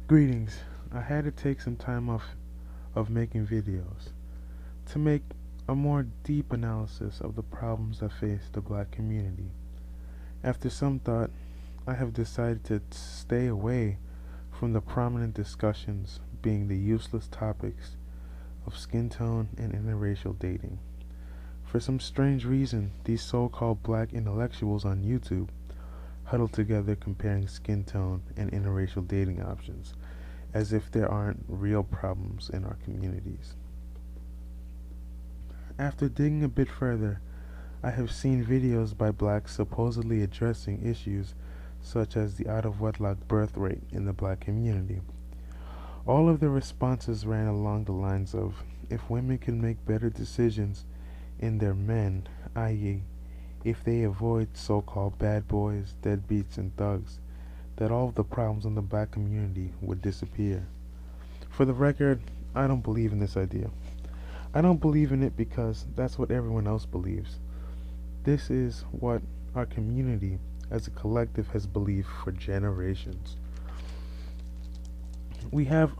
Greetings. I had to take some time off of making videos to make a more deep analysis of the problems that face the black community. After some thought, I have decided to stay away from the prominent discussions being the useless topics of skin tone and interracial dating. For some strange reason, these so-called black intellectuals on YouTube huddle together comparing skin tone and interracial dating options as if there aren't real problems in our communities. After digging a bit further, I have seen videos by blacks supposedly addressing issues such as the out-of-wedlock birth rate in the black community. All of the responses ran along the lines of, if women can make better decisions in their men, i.e., if they avoid so-called bad boys, deadbeats, and thugs, that all of the problems in the black community would disappear. For the record, I don't believe in this idea. I don't believe in it because that's what everyone else believes. This is what our community as a collective has believed for generations. We have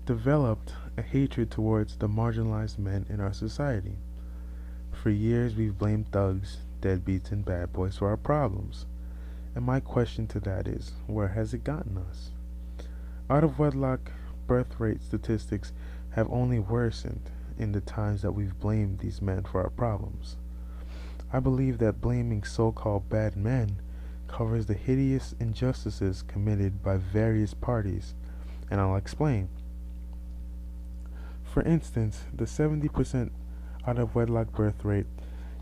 developed a hatred towards the marginalized men in our society. For years we've blamed thugs, deadbeats, and bad boys for our problems. And my question to that is, where has it gotten us? Out-of-wedlock birth rate statistics have only worsened in the times that we've blamed these men for our problems. I believe that blaming so-called bad men covers the hideous injustices committed by various parties, and I'll explain. For instance, the 70% out-of-wedlock birth rate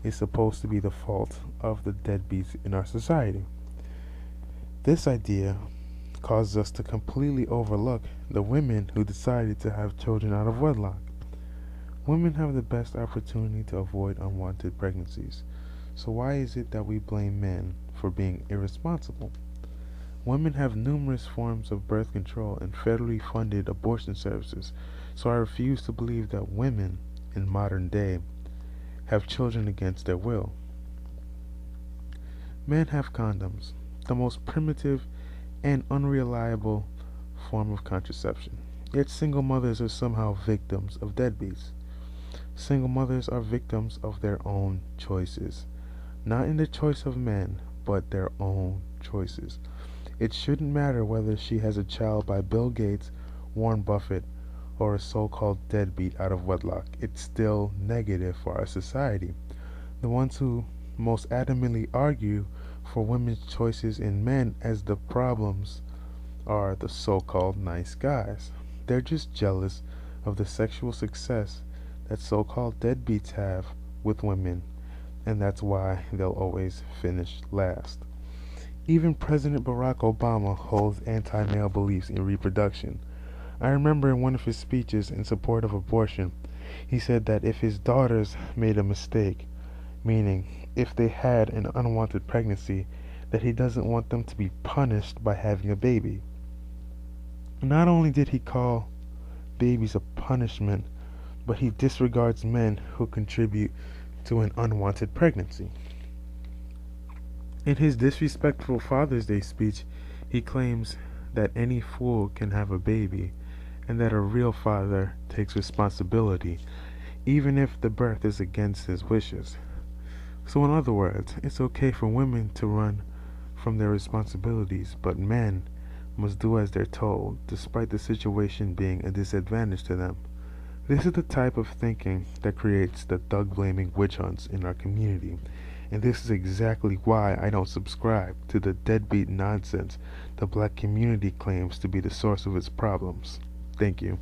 is supposed to be the fault of the deadbeats in our society. This idea causes us to completely overlook the women who decided to have children out of wedlock. Women have the best opportunity to avoid unwanted pregnancies, so why is it that we blame men for being irresponsible? Women have numerous forms of birth control and federally funded abortion services, so I refuse to believe that women in modern day have children against their will. Men have condoms, the most primitive and unreliable form of contraception. Yet single mothers are somehow victims of deadbeats. Single mothers are victims of their own choices. Not in the choice of men, but their own choices. It shouldn't matter whether she has a child by Bill Gates, Warren Buffett, or a so-called deadbeat out of wedlock. It's still negative for our society. The ones who most adamantly argue for women's choices in men as the problems are the so-called nice guys. They're just jealous of the sexual success that so-called deadbeats have with women, and that's why they'll always finish last. Even President Barack Obama holds anti-male beliefs in reproduction. I remember in one of his speeches in support of abortion, he said that if his daughters made a mistake, meaning if they had an unwanted pregnancy, that he doesn't want them to be punished by having a baby. Not only did he call babies a punishment, but he disregards men who contribute to an unwanted pregnancy. In his disrespectful Father's Day speech, he claims that any fool can have a baby, and that a real father takes responsibility, even if the birth is against his wishes. So in other words, it's okay for women to run from their responsibilities, but men must do as they're told, despite the situation being a disadvantage to them. This is the type of thinking that creates the thug-blaming witch hunts in our community, and this is exactly why I don't subscribe to the deadbeat nonsense the black community claims to be the source of its problems. Thank you.